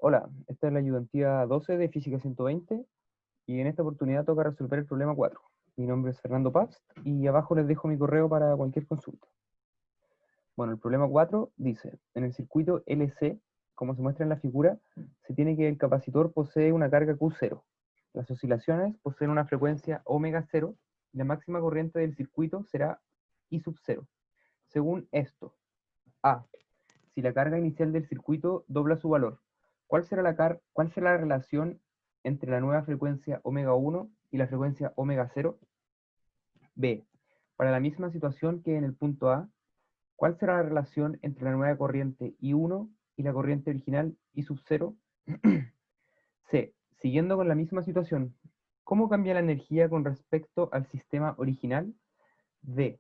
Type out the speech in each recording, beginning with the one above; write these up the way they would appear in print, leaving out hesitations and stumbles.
Hola, esta es la ayudantía 12 de Física 120 y en esta oportunidad toca resolver el problema 4. Mi nombre es Fernando Paz y abajo les dejo mi correo para cualquier consulta. Bueno, el problema 4 dice, en el circuito LC, como se muestra en la figura, se tiene que el capacitor posee una carga Q0. Las oscilaciones poseen una frecuencia omega 0 y la máxima corriente del circuito será I sub 0. Según esto, A. Si la carga inicial del circuito dobla su valor, ¿cuál será la relación entre la nueva frecuencia omega 1 y la frecuencia omega 0? B. Para la misma situación que en el punto A, ¿cuál será la relación entre la nueva corriente I1 y la corriente original I sub 0? C. Siguiendo con la misma situación, ¿cómo cambia la energía con respecto al sistema original? D.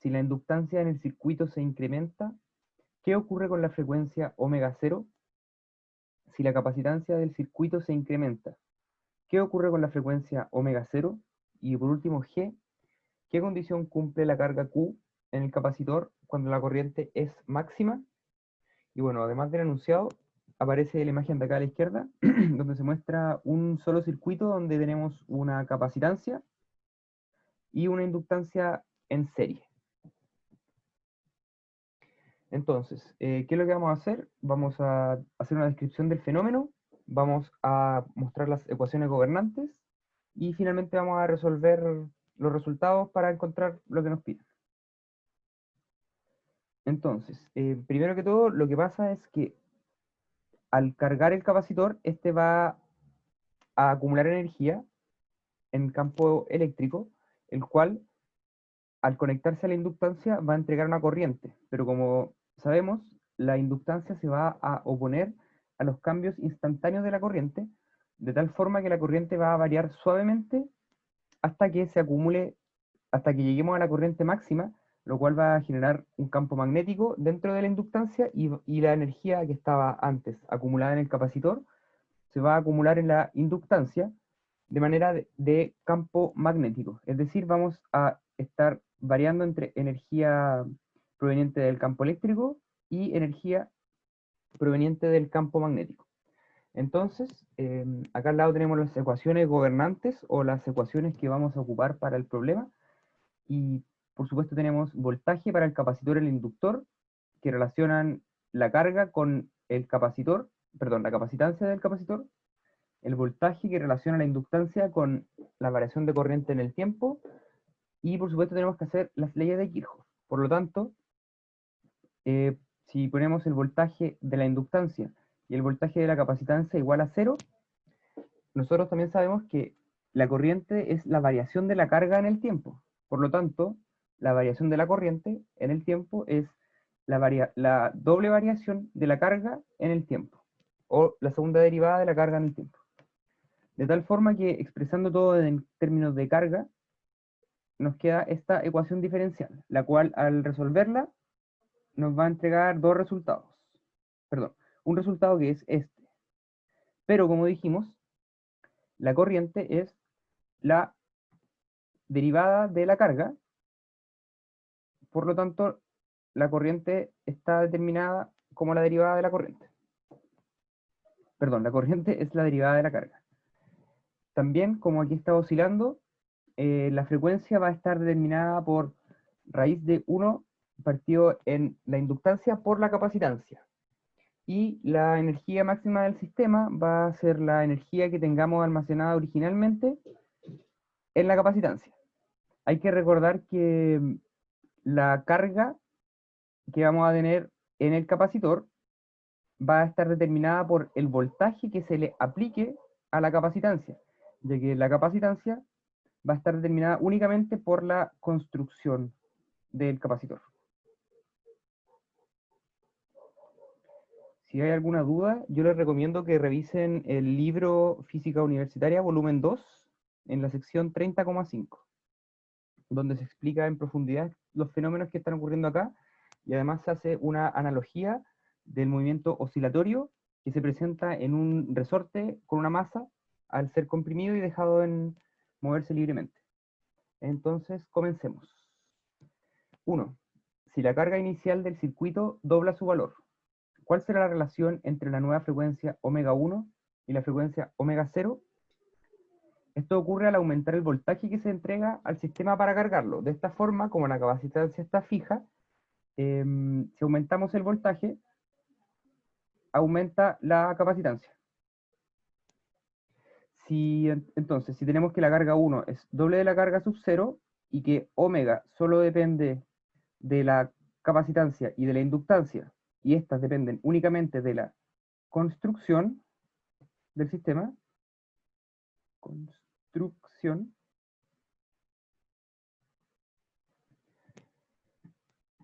Si la inductancia en el circuito se incrementa, ¿qué ocurre con la frecuencia omega 0? Si la capacitancia del circuito se incrementa, ¿qué ocurre con la frecuencia omega 0? Y por último, G, ¿qué condición cumple la carga Q en el capacitor cuando la corriente es máxima? Y bueno, además del enunciado, aparece la imagen de acá a la izquierda, donde se muestra un solo circuito donde tenemos una capacitancia y una inductancia en serie. Entonces, ¿qué es lo que vamos a hacer? Vamos a hacer una descripción del fenómeno, vamos a mostrar las ecuaciones gobernantes y finalmente vamos a resolver los resultados para encontrar lo que nos piden. Entonces, primero que todo, lo que pasa es que al cargar el capacitor, este va a acumular energía en campo eléctrico, el cual, al conectarse a la inductancia, va a entregar una corriente, pero como sabemos, la inductancia se va a oponer a los cambios instantáneos de la corriente, de tal forma que la corriente va a variar suavemente hasta que se acumule, hasta que lleguemos a la corriente máxima, lo cual va a generar un campo magnético dentro de la inductancia y la energía que estaba antes acumulada en el capacitor se va a acumular en la inductancia de manera de campo magnético. Es decir, vamos a estar variando entre energía proveniente del campo eléctrico y energía proveniente del campo magnético. Entonces, acá al lado tenemos las ecuaciones gobernantes o las ecuaciones que vamos a ocupar para el problema. Y por supuesto tenemos voltaje para el capacitor y el inductor, que relacionan la carga con el capacitor, perdón, la capacitancia del capacitor, el voltaje que relaciona la inductancia con la variación de corriente en el tiempo, y por supuesto tenemos que hacer las leyes de Kirchhoff. Por lo tanto, si ponemos el voltaje de la inductancia y el voltaje de la capacitancia igual a cero, nosotros también sabemos que la corriente es la variación de la carga en el tiempo. Por lo tanto, la variación de la corriente en el tiempo es la doble variación de la carga en el tiempo, o la segunda derivada de la carga en el tiempo. De tal forma que expresando todo en términos de carga, nos queda esta ecuación diferencial, la cual al resolverla nos va a entregar dos resultados. Perdón, un resultado que es este. Pero como dijimos, la corriente es la derivada de la carga, por lo tanto, la corriente está determinada como la derivada de la corriente. Perdón, la corriente es la derivada de la carga. También, como aquí está oscilando, la frecuencia va a estar determinada por raíz de 1 partido en la inductancia por la capacitancia. Y la energía máxima del sistema va a ser la energía que tengamos almacenada originalmente en la capacitancia. Hay que recordar que la carga que vamos a tener en el capacitor va a estar determinada por el voltaje que se le aplique a la capacitancia, ya que la capacitancia va a estar determinada únicamente por la construcción del capacitor. Si hay alguna duda, yo les recomiendo que revisen el libro Física Universitaria, volumen 2, en la sección 30,5, donde se explica en profundidad los fenómenos que están ocurriendo acá, y además se hace una analogía del movimiento oscilatorio que se presenta en un resorte con una masa al ser comprimido y dejado en moverse libremente. Entonces, comencemos. 1. Si la carga inicial del circuito dobla su valor, ¿cuál será la relación entre la nueva frecuencia omega 1 y la frecuencia omega 0? Esto ocurre al aumentar el voltaje que se entrega al sistema para cargarlo. De esta forma, como la capacitancia está fija, si aumentamos el voltaje, aumenta la capacitancia. Entonces, si tenemos que la carga 1 es doble de la carga sub 0 y que omega solo depende de la capacitancia y de la inductancia, y estas dependen únicamente de la construcción del sistema,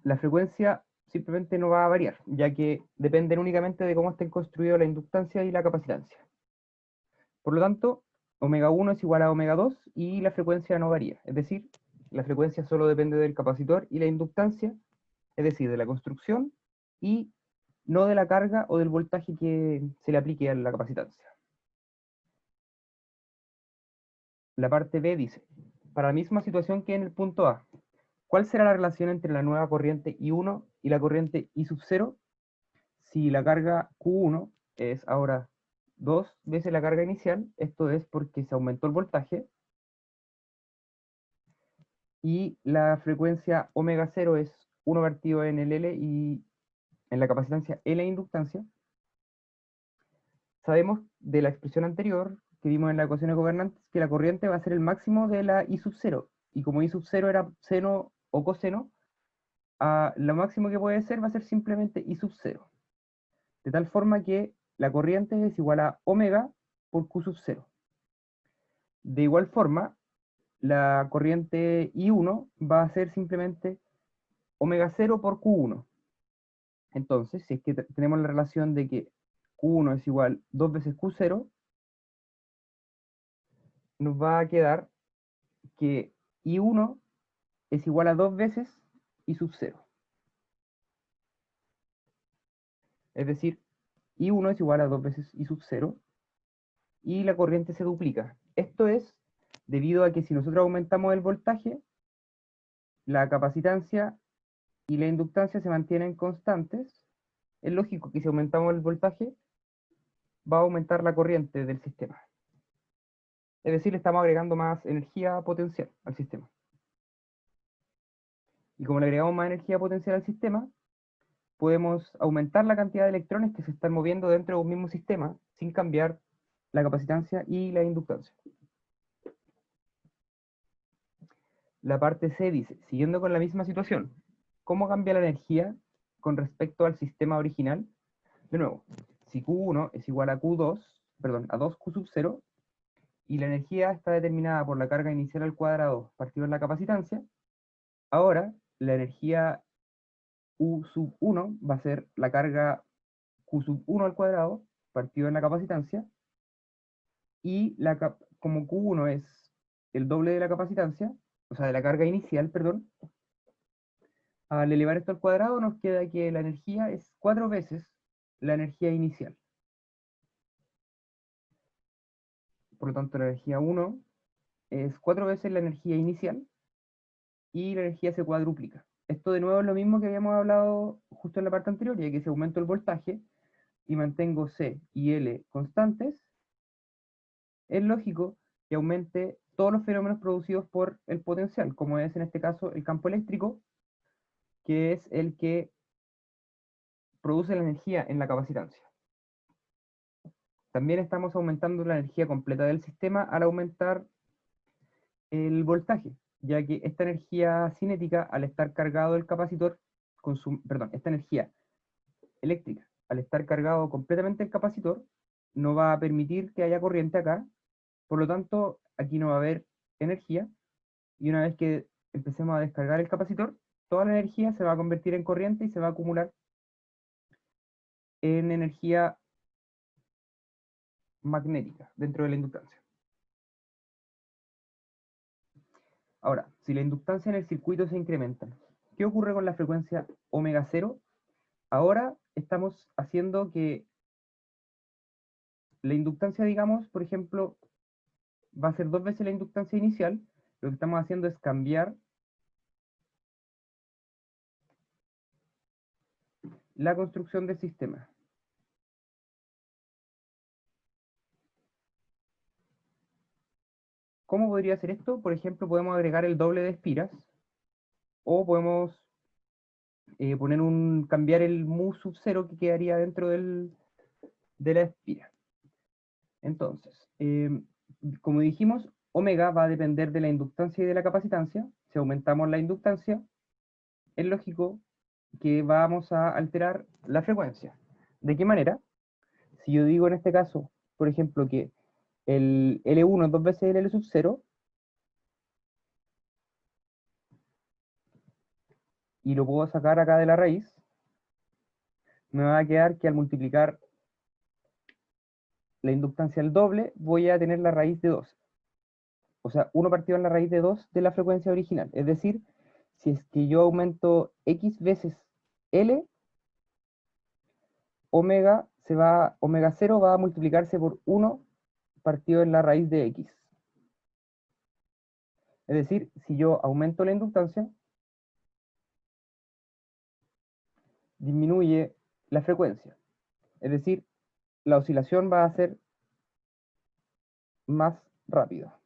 la frecuencia simplemente no va a variar, ya que dependen únicamente de cómo estén construidos la inductancia y la capacitancia. Por lo tanto, omega 1 es igual a omega 2 y la frecuencia no varía. Es decir, la frecuencia solo depende del capacitor y la inductancia, es decir, de la construcción y no de la carga o del voltaje que se le aplique a la capacitancia. La parte B dice, para la misma situación que en el punto A, ¿cuál será la relación entre la nueva corriente I1 y la corriente I sub 0 si la carga Q1 es ahora 2 veces la carga inicial? Esto es porque se aumentó el voltaje, y la frecuencia omega 0 es 1 partido en el L y en la capacitancia L inductancia. Sabemos de la expresión anterior que vimos en la ecuación de gobernantes que la corriente va a ser el máximo de la I sub 0, y como I sub 0 era seno o coseno, lo máximo que puede ser va a ser simplemente I sub 0, de tal forma que la corriente es igual a omega por Q sub 0. De igual forma, la corriente I1 va a ser simplemente omega 0 por Q1. Entonces, si es que tenemos la relación de que Q1 es igual 2 veces Q0, nos va a quedar que I1 es igual a 2 veces I sub 0. Es decir, I1 es igual a 2 veces I sub 0 y la corriente se duplica. Esto es debido a que si nosotros aumentamos el voltaje, la capacitancia y la inductancia se mantienen constantes. Es lógico que si aumentamos el voltaje, va a aumentar la corriente del sistema. Es decir, le estamos agregando más energía potencial al sistema. Y como le agregamos más energía potencial al sistema, podemos aumentar la cantidad de electrones que se están moviendo dentro de un mismo sistema sin cambiar la capacitancia y la inductancia. La parte C dice, siguiendo con la misma situación, ¿cómo cambia la energía con respecto al sistema original? De nuevo, si Q1 es igual a a 2Q sub 0, y la energía está determinada por la carga inicial al cuadrado partido en la capacitancia, ahora la energía U sub 1 va a ser la carga Q sub 1 al cuadrado partido en la capacitancia, y como Q1 es el doble de la capacitancia, o sea, de la carga inicial, perdón, al elevar esto al cuadrado nos queda que la energía es 4 veces la energía inicial. Por lo tanto, la energía 1 es 4 veces la energía inicial y la energía se cuadruplica. Esto de nuevo es lo mismo que habíamos hablado justo en la parte anterior, ya que si aumento el voltaje y mantengo C y L constantes, es lógico que aumente todos los fenómenos producidos por el potencial, como es en este caso el campo eléctrico, que es el que produce la energía en la capacitancia. También estamos aumentando la energía completa del sistema al aumentar el voltaje, ya que esta energía cinética, al estar cargado el capacitor, esta energía eléctrica, al estar cargado completamente el capacitor, no va a permitir que haya corriente acá, por lo tanto, aquí no va a haber energía, y una vez que empecemos a descargar el capacitor, toda la energía se va a convertir en corriente y se va a acumular en energía magnética dentro de la inductancia. Ahora, si la inductancia en el circuito se incrementa, ¿qué ocurre con la frecuencia omega 0? Ahora estamos haciendo que la inductancia, digamos, por ejemplo, va a ser 2 veces la inductancia inicial. Lo que estamos haciendo es cambiar la construcción del sistema. ¿Cómo podría ser esto? Por ejemplo, podemos agregar el doble de espiras, o podemos cambiar el mu sub 0 que quedaría dentro de la espira. Entonces, como dijimos, omega va a depender de la inductancia y de la capacitancia. Si aumentamos la inductancia, es lógico que vamos a alterar la frecuencia. ¿De qué manera? Si yo digo en este caso, por ejemplo, que el L1 es dos veces el L sub 0, y lo puedo sacar acá de la raíz, me va a quedar que al multiplicar la inductancia al doble, voy a tener la raíz de 2. O sea, 1 partido en la raíz de 2 de la frecuencia original. Es decir, si es que yo aumento x veces L, omega 0 va a multiplicarse por 1 partido en la raíz de x. Es decir, si yo aumento la inductancia, disminuye la frecuencia. Es decir, la oscilación va a ser más rápida.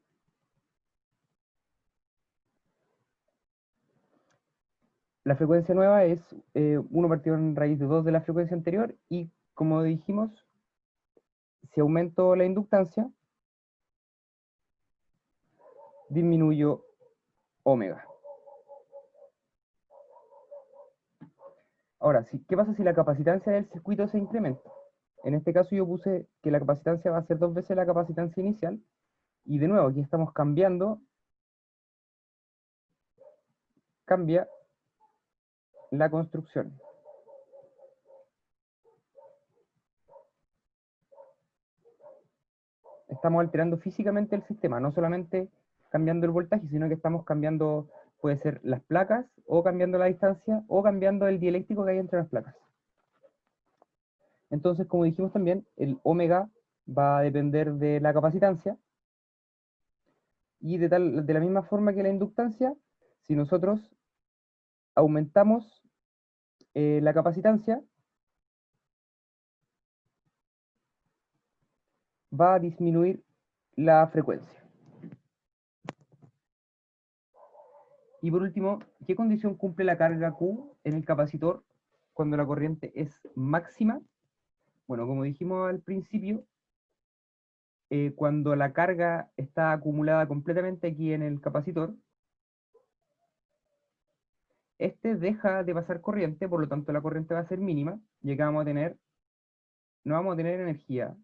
La frecuencia nueva es 1 partido en raíz de 2 de la frecuencia anterior, y como dijimos, si aumento la inductancia, disminuyo omega. Ahora, ¿qué pasa si la capacitancia del circuito se incrementa? En este caso yo puse que la capacitancia va a ser 2 veces la capacitancia inicial, y de nuevo aquí estamos cambia la construcción. Estamos alterando físicamente el sistema, no solamente cambiando el voltaje, sino que estamos cambiando, puede ser las placas, o cambiando la distancia, o cambiando el dieléctrico que hay entre las placas. Entonces, como dijimos también, el omega va a depender de la capacitancia, y de la misma forma que la inductancia, si nosotros aumentamos la capacitancia, va a disminuir la frecuencia. Y por último, ¿qué condición cumple la carga Q en el capacitor cuando la corriente es máxima? Bueno, como dijimos al principio, cuando la carga está acumulada completamente aquí en el capacitor, este deja de pasar corriente, por lo tanto la corriente va a ser mínima, y acá no vamos a tener energía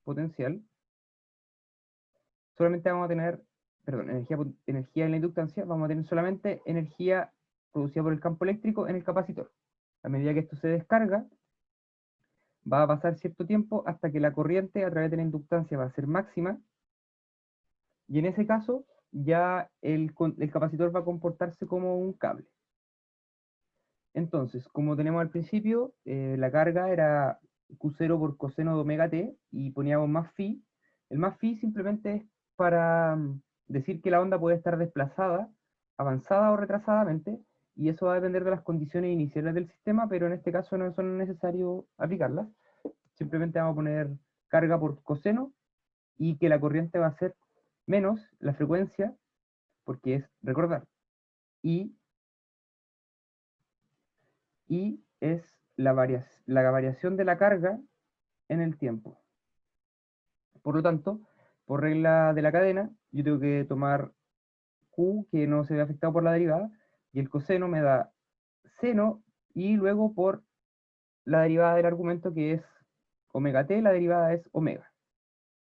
potencial, solamente vamos a tener, perdón, energía en la inductancia, vamos a tener solamente energía producida por el campo eléctrico en el capacitor. A medida que esto se descarga, va a pasar cierto tiempo hasta que la corriente a través de la inductancia va a ser máxima, y en ese caso ya el capacitor va a comportarse como un cable. Entonces, como tenemos al principio, la carga era Q0 por coseno de omega t, y poníamos más phi. El más phi simplemente es para decir que la onda puede estar desplazada, avanzada o retrasadamente, y eso va a depender de las condiciones iniciales del sistema, pero en este caso no son necesarios aplicarlas. Simplemente vamos a poner carga por coseno, y que la corriente va a ser menos la frecuencia, porque es, recordar, y es la variación de la carga en el tiempo. Por lo tanto, por regla de la cadena, yo tengo que tomar Q, que no se ve afectado por la derivada, y el coseno me da seno, y luego por la derivada del argumento, que es omega t, la derivada es omega,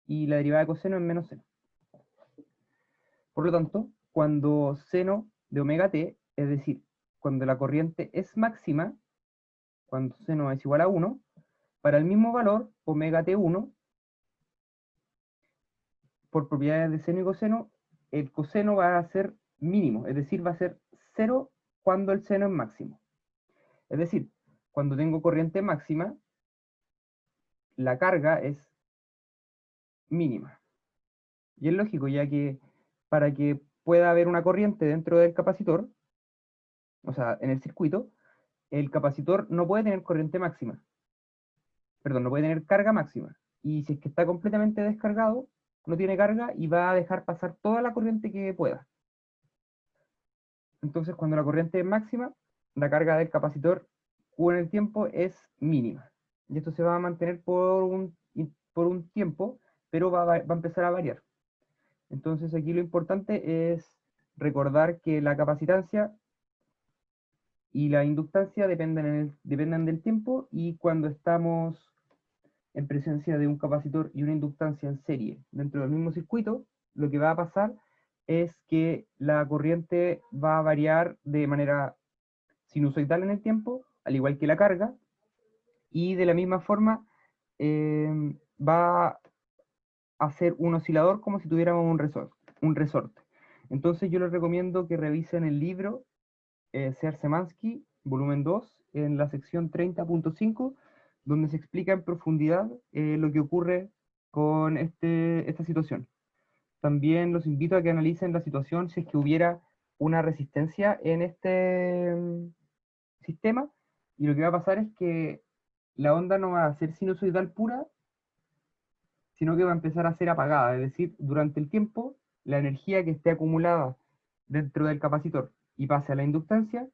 y la derivada de coseno es menos seno. Por lo tanto, cuando seno de omega t, es decir, cuando la corriente es máxima, cuando seno es igual a 1, para el mismo valor, omega t1, por propiedades de seno y coseno, el coseno va a ser mínimo, es decir, va a ser 0 cuando el seno es máximo. Es decir, cuando tengo corriente máxima, la carga es mínima. Y es lógico, ya que para que pueda haber una corriente dentro del capacitor, o sea, en el circuito, el capacitor no puede tener corriente máxima, perdón, no puede tener carga máxima. Y si es que está completamente descargado, no tiene carga y va a dejar pasar toda la corriente que pueda. Entonces, cuando la corriente es máxima, la carga del capacitor Q en el tiempo es mínima. Y esto se va a mantener por un tiempo, pero va a empezar a variar. Entonces, aquí lo importante es recordar que la capacitancia y la inductancia dependen del tiempo, y cuando estamos en presencia de un capacitor y una inductancia en serie dentro del mismo circuito, lo que va a pasar es que la corriente va a variar de manera sinusoidal en el tiempo, al igual que la carga, y de la misma forma va a ser un oscilador como si tuviéramos un resorte. Entonces yo les recomiendo que revisen el libro Searle-Szymanski, volumen 2, en la sección 30.5, donde se explica en profundidad lo que ocurre con esta situación. También los invito a que analicen la situación si es que hubiera una resistencia en este sistema, y lo que va a pasar es que la onda no va a ser sinusoidal pura, sino que va a empezar a ser apagada, es decir, durante el tiempo, la energía que esté acumulada dentro del capacitor y pase a la inductancia,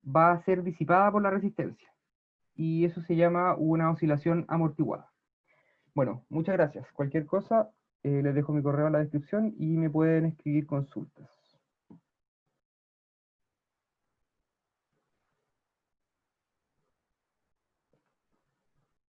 va a ser disipada por la resistencia. Y eso se llama una oscilación amortiguada. Bueno, muchas gracias. Cualquier cosa, les dejo mi correo en la descripción y me pueden escribir consultas.